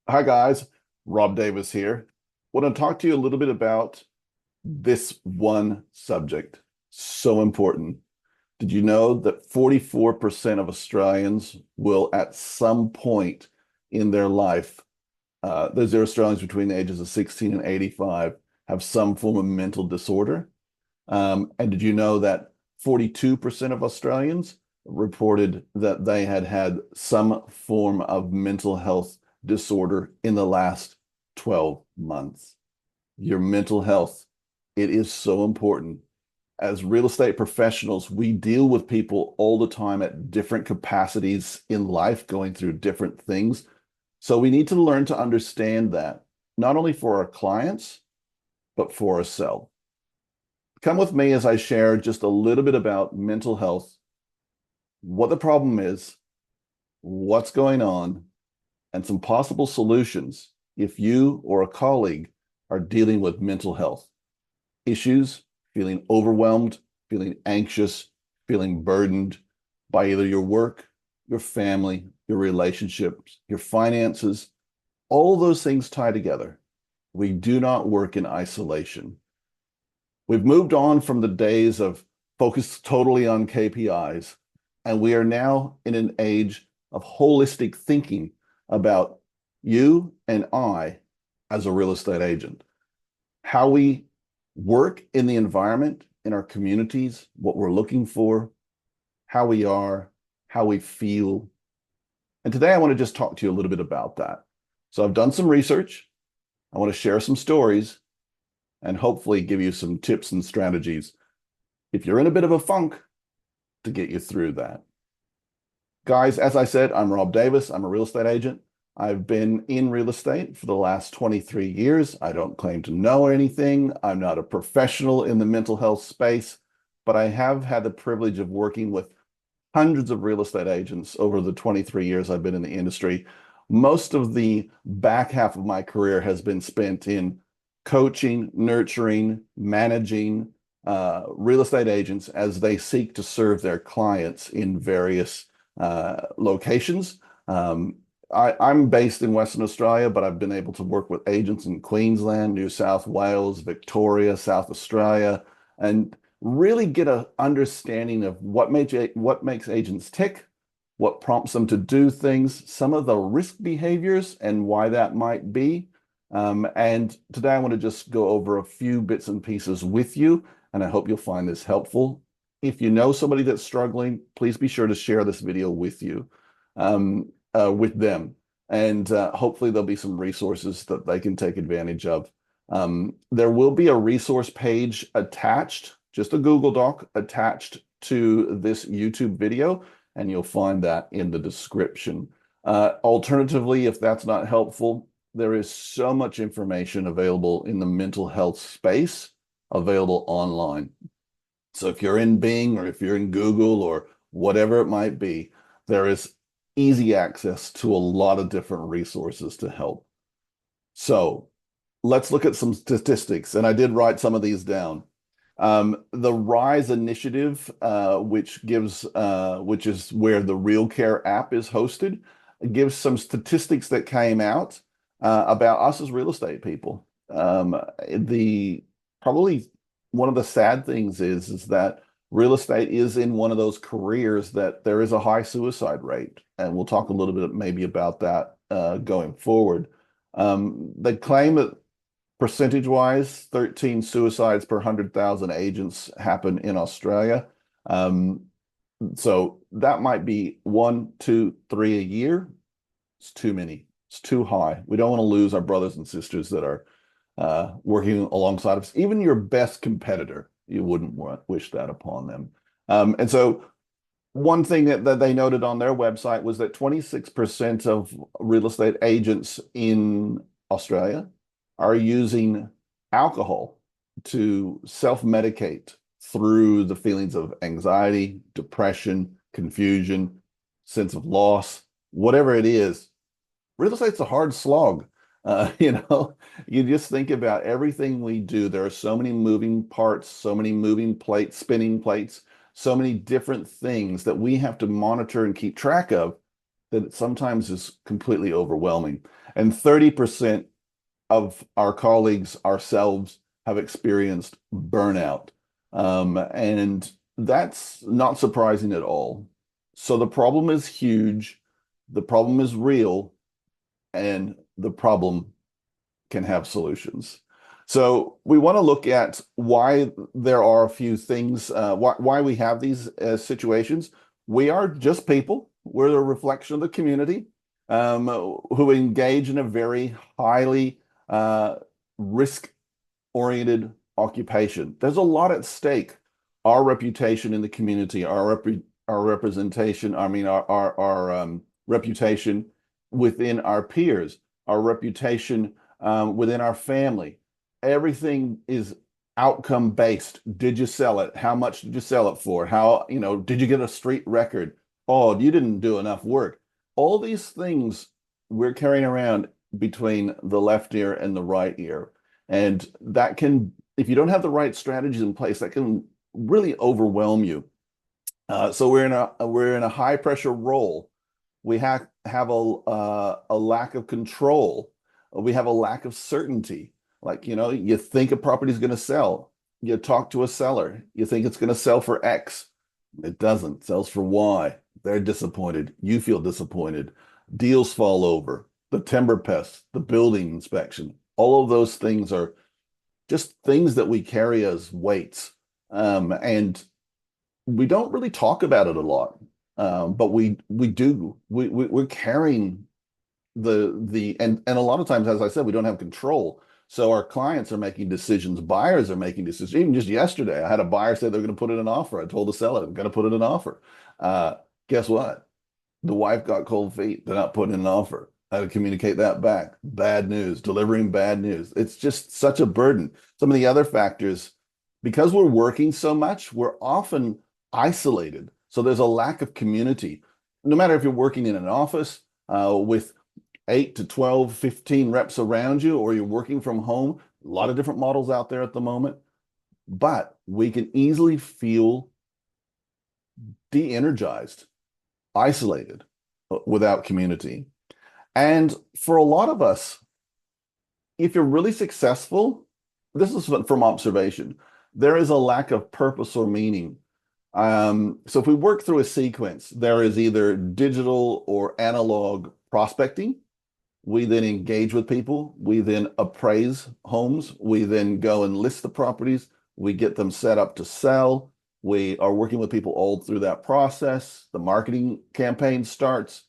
Hi guys, Rob Davis here. Want to talk to you a little bit about this one subject. So important. Did you know that 44% of Australians will at some point in their life, those are Australians between the ages of 16 and 85, have some form of mental disorder? And did you know that 42% of Australians reported that they had had some form of mental health disorder in the last 12 months? Your mental health, it is so important. As real estate professionals, we deal with people all the time at different capacities in life, going through different things. So we need to learn to understand that, not only for our clients, but for ourselves. Come with me as I share just a little bit about mental health, what the problem is, what's going on, and some possible solutions if you or a colleague are dealing with mental health issues, feeling overwhelmed, feeling anxious, feeling burdened by either your work, your family, your relationships, your finances. All those things tie together. We do not work in isolation. We've moved on from the days of focus totally on KPIs, and we are now in an age of holistic thinking about you and I as a real estate agent. How we work in the environment, in our communities, what we're looking for, how we are, how we feel. And today I want to just talk to you a little bit about that. So I've done some research. I want to share some stories and hopefully give you some tips and strategies if you're in a bit of a funk to get you through that. Guys, as I said, I'm Rob Davis. I'm a real estate agent. I've been in real estate for the last 23 years. I don't claim to know anything. I'm not a professional in the mental health space, but I have had the privilege of working with hundreds of real estate agents over the 23 years I've been in the industry. Most of the back half of my career has been spent in coaching, nurturing, managing real estate agents as they seek to serve their clients in various locations. I'm based in Western Australia, but I've been able to work with agents in Queensland, New South Wales, Victoria, South Australia, and really get an understanding of what makes agents tick, what prompts them to do things, some of the risk behaviors, and why that might be. And today I want to just go over a few bits and pieces with you, and I hope you'll find this helpful. If you know somebody that's struggling, please be sure to share this video with them. And hopefully there'll be some resources that they can take advantage of. There will be a resource page attached, just a Google Doc attached to this YouTube video, and you'll find that in the description. Alternatively, if that's not helpful, there is so much information available in the mental health space available online. So if you're in Bing or if you're in Google or whatever it might be, there is easy access to a lot of different resources to help. So let's look at some statistics. And I did write some of these down. The RISE initiative, which is where the RealCare app is hosted, gives some statistics that came out about us as real estate people. The probably one of the sad things is that real estate is in one of those careers that there is a high suicide rate, and we'll talk a little bit maybe about that going forward. They claim that percentage-wise, 13 suicides per 100,000 agents happen in Australia. So that might be one, two, three a year. It's too many. It's too high. We don't want to lose our brothers and sisters that are working alongside us. Even your best competitor, you wouldn't wish that upon them. And so one thing that they noted on their website was that 26% of real estate agents in Australia are using alcohol to self-medicate through the feelings of anxiety, depression, confusion, sense of loss, whatever it is. Real estate's a hard slog. You just think about everything we do. There are so many moving parts, so many moving plates, spinning plates, so many different things that we have to monitor and keep track of that it sometimes is completely overwhelming. And 30% of our colleagues, ourselves, have experienced burnout. And that's not surprising at all. So the problem is huge, the problem is real, and the problem can have solutions. So we want to look at why there are a few things, why we have these situations. We are just people. We're a reflection of the community who engage in a very highly risk-oriented occupation. There's a lot at stake. Our reputation in the community, our representation, I mean, our reputation within our peers, our reputation within our family. Everything is outcome based. Did you sell it? How much did you sell it for? How, did you get a street record? Oh, you didn't do enough work. All these things we're carrying around between the left ear and the right ear. And that can, if you don't have the right strategies in place, that can really overwhelm you. So we're in a high pressure role. We have a lack of control. We have a lack of certainty. Like, you think a property is going to sell. You talk to a seller. You think it's going to sell for X. It doesn't. It sells for Y. They're disappointed. You feel disappointed. Deals fall over. The timber pest, the building inspection, all of those things are just things that we carry as weights. And we don't really talk about it a lot. But we do. We're carrying and a lot of times, as I said, we don't have control. So our clients are making decisions, buyers are making decisions. Even just yesterday, I had a buyer say they're going to put in an offer. I told the seller, I'm going to put in an offer. Guess what? The wife got cold feet. They're not putting in an offer. I had to communicate that back. Bad news, delivering bad news. It's just such a burden. Some of the other factors, because we're working so much, we're often isolated. So there's a lack of community. No matter if you're working in an office with 8 to 12, 15 reps around you, or you're working from home, a lot of different models out there at the moment. But we can easily feel de-energized, isolated without community. And for a lot of us, if you're really successful, this is from observation, there is a lack of purpose or meaning. So if we work through a sequence, there is either digital or analog prospecting. We then engage with people. We then appraise homes. We then go and list the properties. We get them set up to sell. We are working with people all through that process. The marketing campaign starts.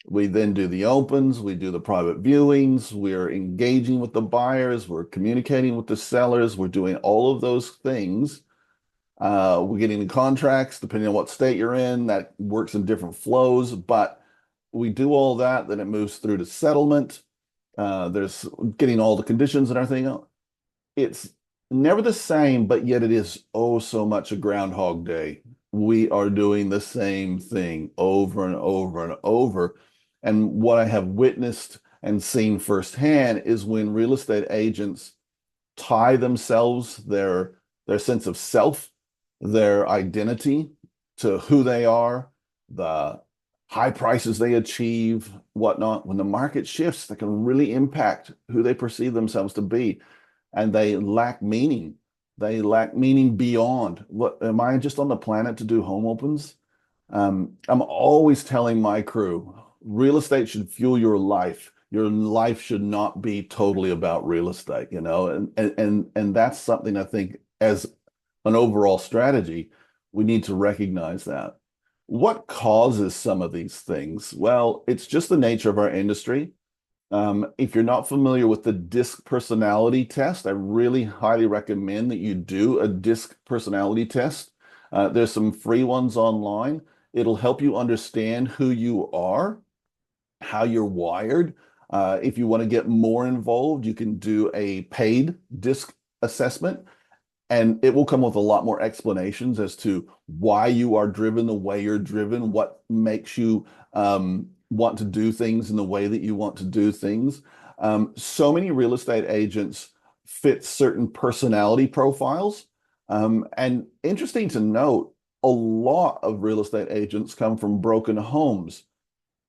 We then do the opens. We do the private viewings. We're engaging with the buyers. We're communicating with the sellers. We're doing all of those things. We're getting the contracts, depending on what state you're in. That works in different flows, but we do all that, then it moves through to settlement. There's getting all the conditions and everything. It's never the same, but yet it is oh so much a Groundhog Day. We are doing the same thing over and over and over. And what I have witnessed and seen firsthand is when real estate agents tie themselves, their sense of self, their identity to who they are, the high prices they achieve, whatnot. When the market shifts, that can really impact who they perceive themselves to be. And they lack meaning. They lack meaning beyond what am I just on the planet to do home opens? I'm always telling my crew, real estate should fuel your life. Your life should not be totally about real estate, and that's something I think as an overall strategy, we need to recognize that. What causes some of these things? Well, it's just the nature of our industry. If you're not familiar with the DISC personality test, I really highly recommend that you do a DISC personality test. There's some free ones online. It'll help you understand who you are, how you're wired. If you want to get more involved, you can do a paid DISC assessment, and it will come with a lot more explanations as to why you are driven the way you're driven, what makes you want to do things in the way that you want to do things. So many real estate agents fit certain personality profiles. And interesting to note, a lot of real estate agents come from broken homes.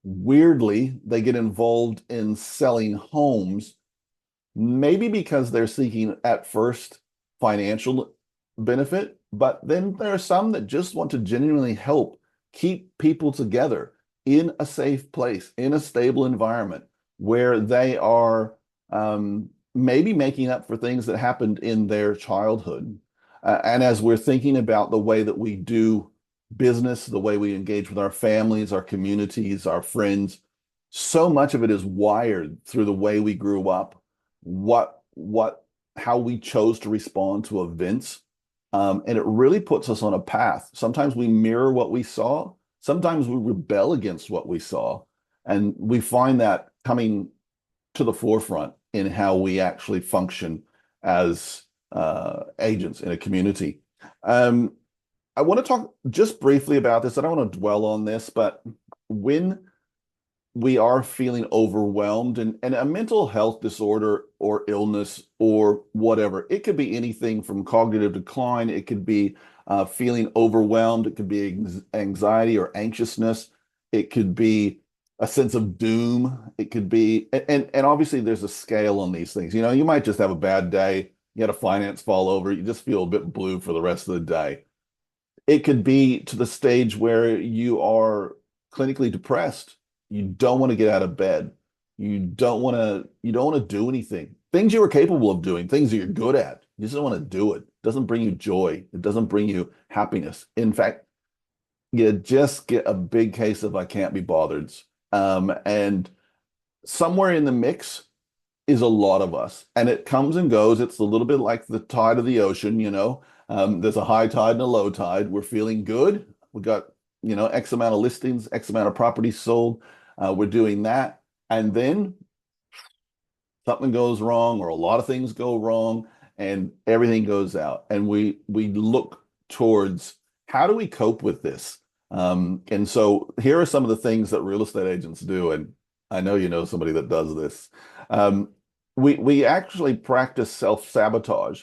Weirdly, they get involved in selling homes, maybe because they're seeking at first financial benefit, but then there are some that just want to genuinely help keep people together in a safe place, in a stable environment where they are maybe making up for things that happened in their childhood. And as we're thinking about the way that we do business, the way we engage with our families, our communities, our friends, so much of it is wired through the way we grew up, what how we chose to respond to events. And it really puts us on a path. Sometimes we mirror what we saw, sometimes we rebel against what we saw. And we find that coming to the forefront in how we actually function as agents in a community. Um, I want to talk just briefly about this. I don't want to dwell on this, but when we are feeling overwhelmed, and a mental health disorder or illness or whatever, it could be anything from cognitive decline, it could be feeling overwhelmed, it could be anxiety or anxiousness, it could be a sense of doom, it could be, and obviously there's a scale on these things. You know, you might just have a bad day, you had a finance fall over, you just feel a bit blue for the rest of the day. It could be to the stage where you are clinically depressed. You don't want to get out of bed. You don't want to do anything. Things you are capable of doing, things that you're good at. You just don't want to do it. It doesn't bring you joy. It doesn't bring you happiness. In fact, you just get a big case of I can't be bothered. And somewhere in the mix is a lot of us, and it comes and goes. It's a little bit like the tide of the ocean, you know. There's a high tide and a low tide. We're feeling good. We got, you know, X amount of listings, X amount of properties sold. We're doing that. And then something goes wrong, or a lot of things go wrong, and everything goes out. And we look towards how do we cope with this? And so here are some of the things that real estate agents do. And I know you know somebody that does this. Um, we actually practice self-sabotage.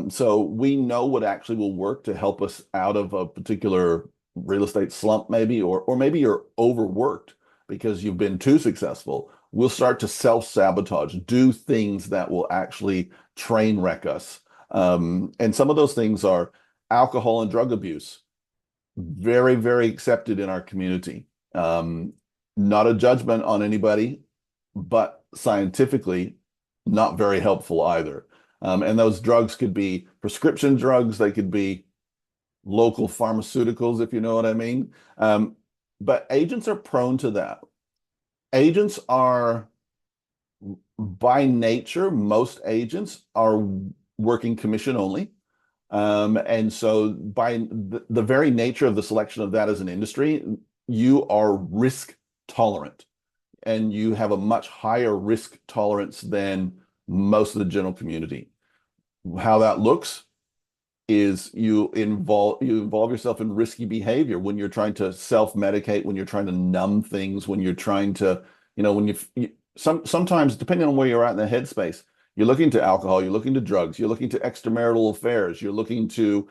So we know what actually will work to help us out of a particular real estate slump, maybe, or maybe you're overworked because you've been too successful. We'll start to self-sabotage, do things that will actually train wreck us. And some of those things are alcohol and drug abuse, very, very accepted in our community. Not a judgment on anybody, but scientifically not very helpful either. And those drugs could be prescription drugs, they could be local pharmaceuticals, if you know what I mean. But agents are prone to that. Agents are, by nature, most agents are working commission only. And so by the very nature of the selection of that as an industry, you are risk tolerant and you have a much higher risk tolerance than most of the general community. How that looks is you involve yourself in risky behavior when you're trying to self-medicate, when you're trying to numb things, when you're trying to, you know, when sometimes depending on where you're at in the headspace, you're looking to alcohol, you're looking to drugs, you're looking to extramarital affairs, you're looking to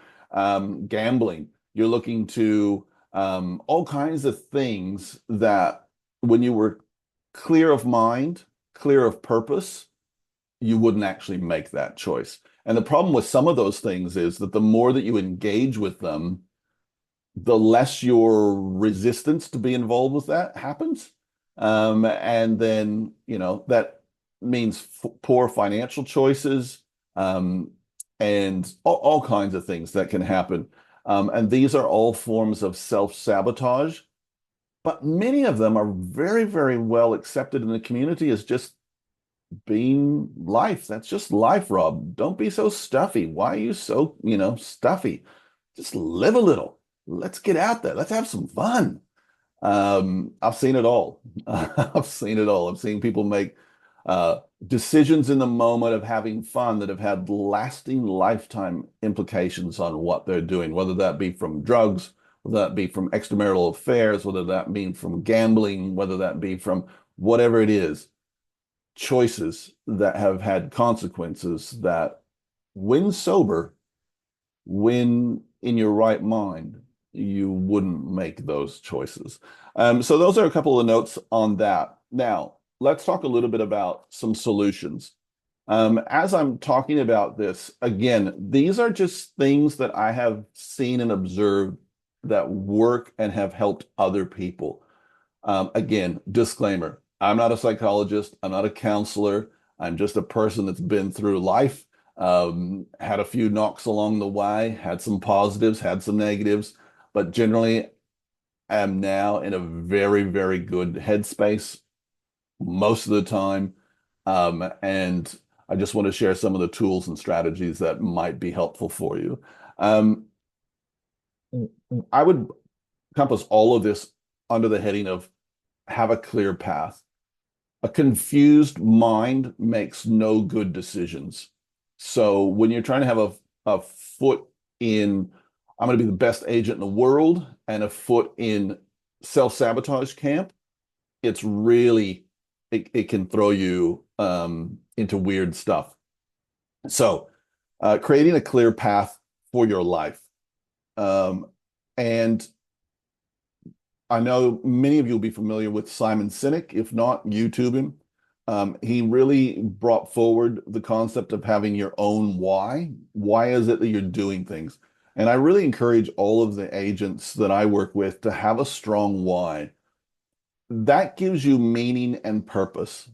gambling, you're looking to all kinds of things that when you were clear of mind, clear of purpose, you wouldn't actually make that choice. And the problem with some of those things is that the more that you engage with them, the less your resistance to be involved with that happens. And then, you know, that means poor financial choices, and all kinds of things that can happen. And these are all forms of self-sabotage, but many of them are very, very well accepted in the community as just being life. That's just life, Rob. Don't be so stuffy. Why are you so, you know, stuffy? Just live a little. Let's get out there. Let's have some fun. I've seen it all. I've seen it all. I've seen people make decisions in the moment of having fun that have had lasting lifetime implications on what they're doing, whether that be from drugs, whether that be from extramarital affairs, whether that be from gambling, whether that be from whatever it is, choices that have had consequences that, when sober, when in your right mind, you wouldn't make those choices. So those are a couple of notes on that. Now, let's talk a little bit about some solutions. As I'm talking about this, again, these are just things that I have seen and observed that work and have helped other people. Again, disclaimer, I'm not a psychologist, I'm not a counselor, I'm just a person that's been through life, had a few knocks along the way, had some positives, had some negatives, but generally am now in a very, very good headspace most of the time. And I just want to share some of the tools and strategies that might be helpful for you. Um, I would encompass all of this under the heading of have a clear path. A confused mind makes no good decisions. So when you're trying to have a foot in, I'm going to be the best agent in the world, and a foot in self-sabotage camp, it's really, it can throw you into weird stuff. So creating a clear path for your life. Um, and I know many of you will be familiar with Simon Sinek. If not, YouTube him. He really brought forward the concept of having your own why. Why is it that you're doing things? And I really encourage all of the agents that I work with to have a strong why. That gives you meaning and purpose.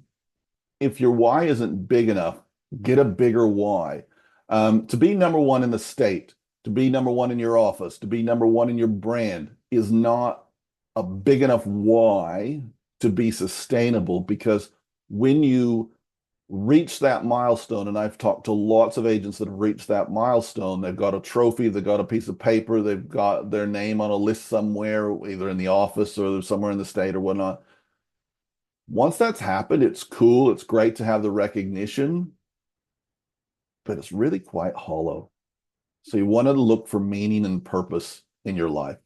If your why isn't big enough, get a bigger why. To be number one in the state, to be number one in your office, to be number one in your brand is not a big enough why to be sustainable, because when you reach that milestone, and I've talked to lots of agents that have reached that milestone, they've got a trophy, they've got a piece of paper, they've got their name on a list somewhere, either in the office or somewhere in the state or whatnot. Once that's happened, it's cool, it's great to have the recognition, but it's really quite hollow. So you want to look for meaning and purpose in your life.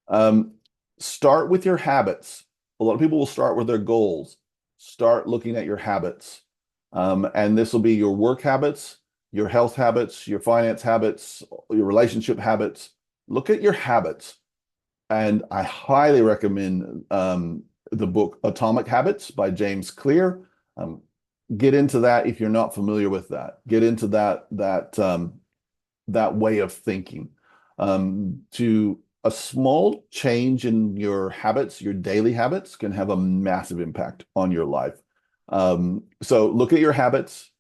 Um, Start with your habits. A lot of people will start with their goals. Start looking at your habits. And this will be your work habits, your health habits, your finance habits, your relationship habits. Look at your habits. And I highly recommend the book Atomic Habits by James Clear. Um, get into that if you're not familiar with that. Get into that way of thinking. To a small change in your habits, your daily habits, can have a massive impact on your life. So look at your habits,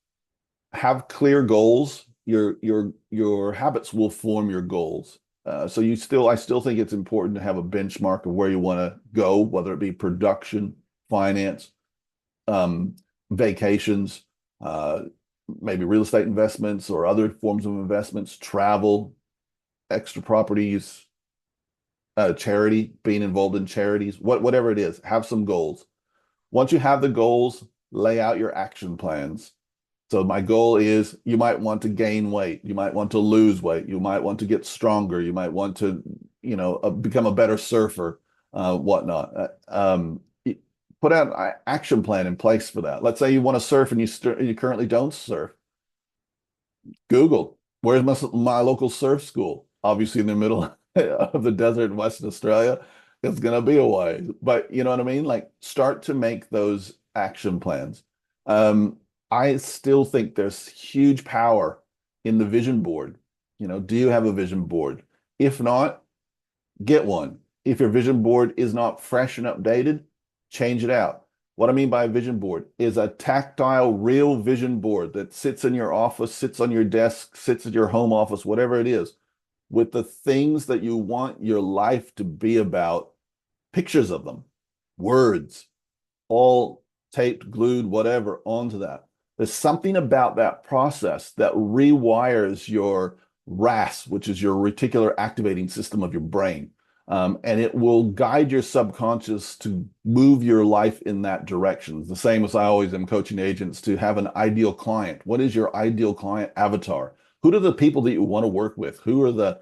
have clear goals. Your habits will form your goals. So I still think it's important to have a benchmark of where you want to go, whether it be production, finance, um, vacations, maybe real estate investments or other forms of investments, travel, extra properties, charity, being involved in charities, whatever it is, have some goals. Once you have the goals, lay out your action plans. So my goal is you might want to gain weight, you might want to lose weight, you might want to get stronger, you might want to, become a better surfer, whatnot. Put out an action plan in place for that. Let's say you want to surf and you currently don't surf. Google, where's my local surf school? Obviously in the middle of the desert in Western Australia. It's gonna be a way, but you know what I mean? Like start to make those action plans. Um, I still think there's huge power in the vision board. Do you have a vision board? If not, get one. If your vision board is not fresh and updated, change it out. What I mean by a vision board is a tactile, real vision board that sits in your office, sits on your desk, sits at your home office, whatever it is, with the things that you want your life to be about, pictures of them, words, all taped, glued, whatever, onto that. There's something about that process that rewires your RAS, which is your reticular activating system of your brain. And it will guide your subconscious to move your life in that direction. It's the same as I always am coaching agents to have an ideal client. What is your ideal client avatar? Who are the people that you want to work with? Who are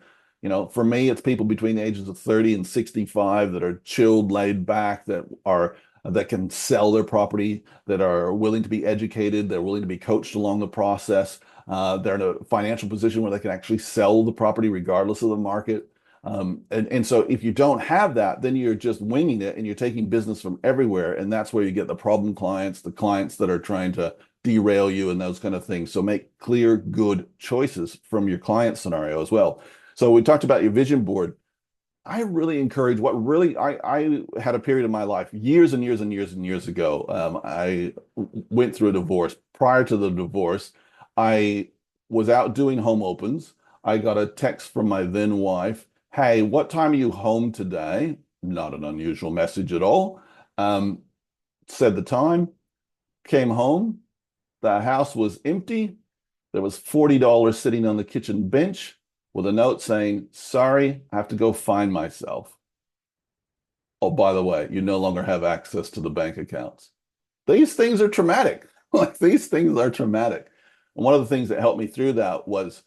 for me, it's people between the ages of 30 and 65 that are chilled, laid back, that can sell their property, that are willing to be educated, they're willing to be coached along the process. They're in a financial position where they can actually sell the property regardless of the market. And so if you don't have that, then you're just winging it and you're taking business from everywhere. And that's where you get the problem clients, the clients that are trying to derail you and those kind of things. So make clear, good choices from your client scenario as well. So we talked about your vision board. I really encourage what really I had a period of my life years and years and years and years ago. I went through a divorce. Prior to the divorce, I was out doing home opens. I got a text from my then wife. Hey, what time are you home today? Not an unusual message at all. Um, Said the time, came home. The house was empty. There was $40 sitting on the kitchen bench with a note saying, sorry, I have to go find myself. Oh, by the way, you no longer have access to the bank accounts. These things are traumatic. Like these things are traumatic. And one of the things that helped me through that was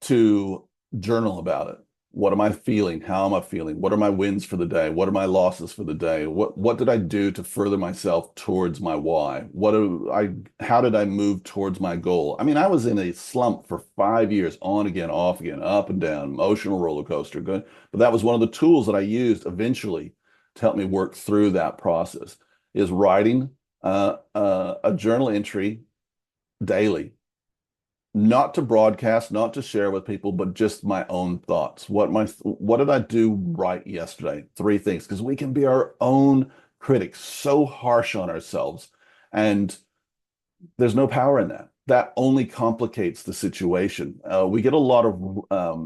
to journal about it. What am I feeling? How am I feeling? What are my wins for the day? What are my losses for the day? What did I do to further myself towards my why? How did I move towards my goal? I mean, I was in a slump for 5 years, on again, off again, up and down, emotional roller coaster, good. But that was one of the tools that I used eventually to help me work through that process is writing a journal entry daily, not to broadcast, not to share with people, but just my own thoughts. What did I do right yesterday? Three things, because we can be our own critics, so harsh on ourselves, and there's no power in that. That only complicates the situation. We get a lot of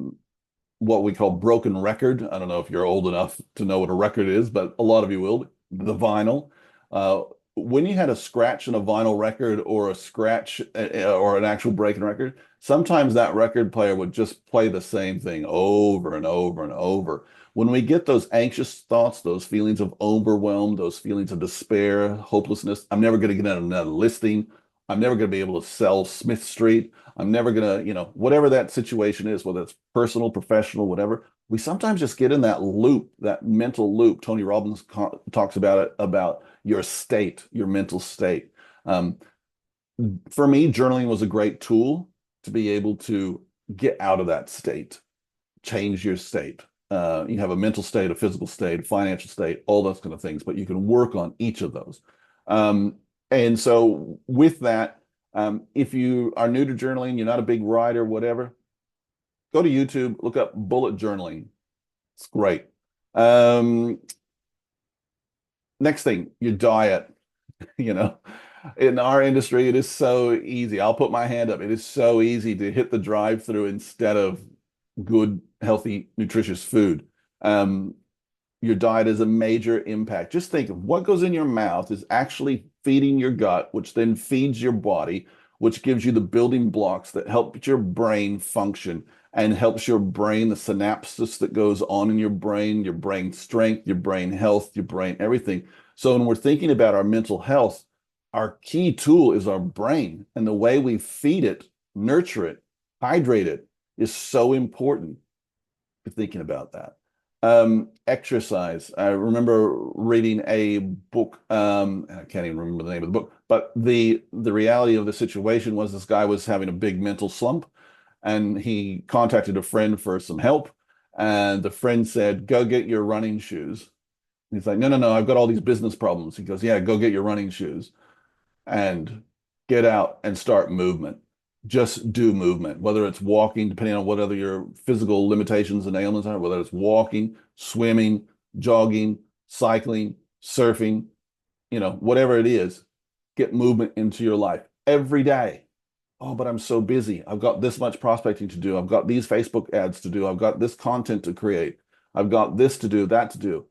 what we call broken record. I don't know if you're old enough to know what a record is, but a lot of you will. The vinyl. Uh, when you had a scratch in a vinyl record or a scratch or an actual breaking record, sometimes that record player would just play the same thing over and over and over. When we get those anxious thoughts, those feelings of overwhelm, those feelings of despair, hopelessness, I'm never going to get another listing. I'm never going to be able to sell Smith Street. I'm never going to, whatever that situation is, whether it's personal, professional, whatever, we sometimes just get in that loop, that mental loop. Tony Robbins talks about it, about your state, your mental state. Um, for me, journaling was a great tool to be able to get out of that state, change your state. You have a mental state, a physical state, a financial state, all those kind of things, but you can work on each of those. And so with that, if you are new to journaling, you're not a big writer, whatever, go to YouTube, look up bullet journaling. It's great. Next thing, your diet. You know, in our industry, it is so easy. I'll put my hand up. It is so easy to hit the drive-through instead of good, healthy, nutritious food. Um, your diet is a major impact. Just think of what goes in your mouth is actually feeding your gut, which then feeds your body, which gives you the building blocks that help your brain function and helps your brain, the synapses that goes on in your brain strength, your brain health, your brain everything. So when we're thinking about our mental health, our key tool is our brain, and the way we feed it, nurture it, hydrate it is so important. If you're thinking about that. Exercise. I remember reading a book, I can't even remember the name of the book, but the reality of the situation was this guy was having a big mental slump and he contacted a friend for some help. And the friend said, go get your running shoes. And he's like, no, no, no, I've got all these business problems. He goes, yeah, go get your running shoes and get out and start movement. Just do movement, whether it's walking, depending on what other your physical limitations and ailments are, whether it's walking, swimming, jogging, cycling, surfing, whatever it is, get movement into your life every day. Oh, but I'm so busy. I've got this much prospecting to do. I've got these Facebook ads to do. I've got this content to create. I've got this to do, that to do.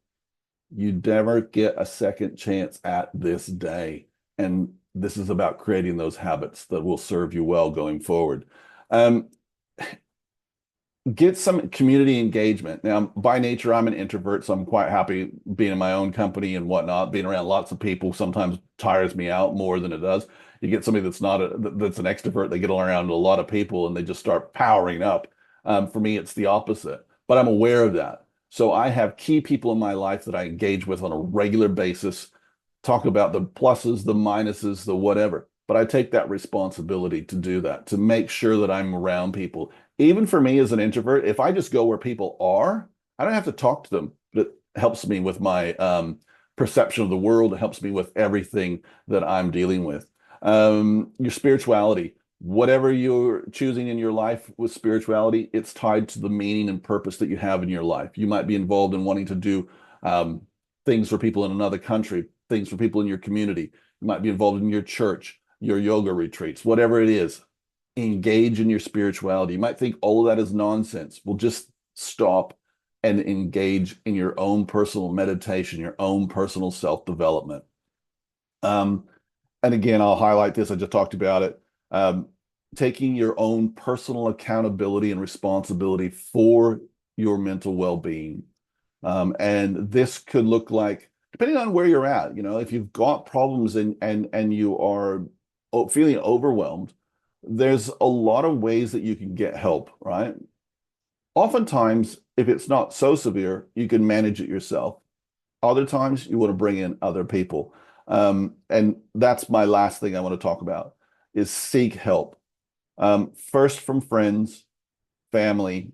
You never get a second chance at this day. And this is about creating those habits that will serve you well going forward. Um, get some community engagement. Now, by nature, I'm an introvert, so I'm quite happy being in my own company and whatnot. Being around lots of people sometimes tires me out more than it does. You get somebody that's an extrovert, they get around a lot of people and they just start powering up. For me, it's the opposite, but I'm aware of that. So I have key people in my life that I engage with on a regular basis, talk about the pluses, the minuses, the whatever. but I take that responsibility to do that, to make sure that I'm around people. Even for me as an introvert, if I just go where people are, I don't have to talk to them. But it helps me with my perception of the world. It helps me with everything that I'm dealing with. Your spirituality, whatever you're choosing in your life with spirituality, it's tied to the meaning and purpose that you have in your life. You might be involved in wanting to do things for people in another country, things for people in your community. You might be involved in your church, your yoga retreats, whatever it is. Engage in your spirituality. You might think all of that is nonsense. Well, just stop and engage in your own personal meditation, your own personal self-development. And again, I'll highlight this. I just talked about it. Taking your own personal accountability and responsibility for your mental well-being. And this could look like, depending on where you're at, if you've got problems and you are feeling overwhelmed, there's a lot of ways that you can get help, right? Oftentimes, if it's not so severe, you can manage it yourself. Other times, you want to bring in other people. And that's my last thing I want to talk about is seek help. First from friends, family.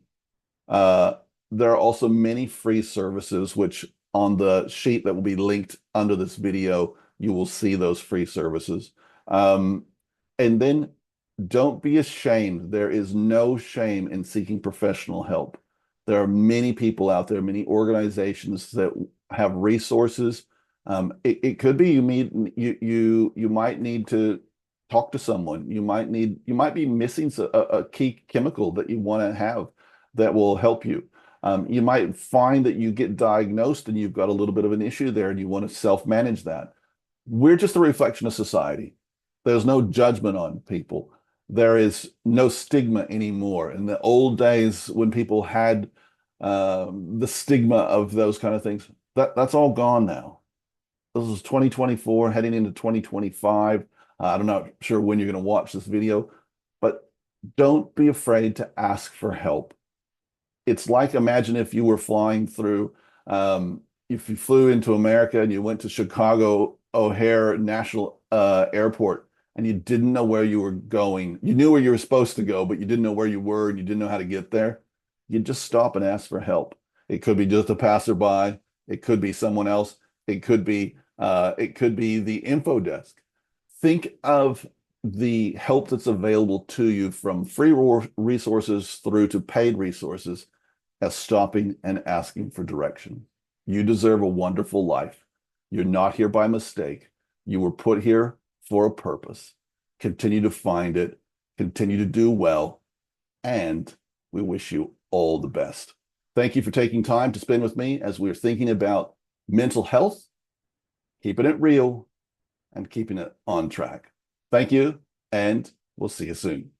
There are also many free services, which on the sheet that will be linked under this video, you will see those free services. And then don't be ashamed. There is no shame in seeking professional help. There are many people out there, many organizations that have resources. It could be you might need to talk to someone. You might be missing a key chemical that you want to have that will help you. You might find that you get diagnosed and you've got a little bit of an issue there and you want to self-manage that. We're just a reflection of society. There's no judgment on people. There is no stigma anymore. In the old days when people had the stigma of those kind of things, that's all gone now. This is 2024 heading into 2025. I'm not sure when you're going to watch this video, but don't be afraid to ask for help. It's like, imagine if you were flying through, if you flew into America and you went to Chicago O'Hare National Airport and you didn't know where you were going. You knew where you were supposed to go, but you didn't know where you were and you didn't know how to get there. You just stop and ask for help. It could be just a passerby. It could be someone else. It could be the info desk. Think of the help that's available to you from free resources through to paid resources as stopping and asking for direction. You deserve a wonderful life. You're not here by mistake. You were put here for a purpose. Continue to find it, continue to do well, and we wish you all the best. Thank you for taking time to spend with me as we're thinking about mental health, keeping it real, and keeping it on track. Thank you, and we'll see you soon.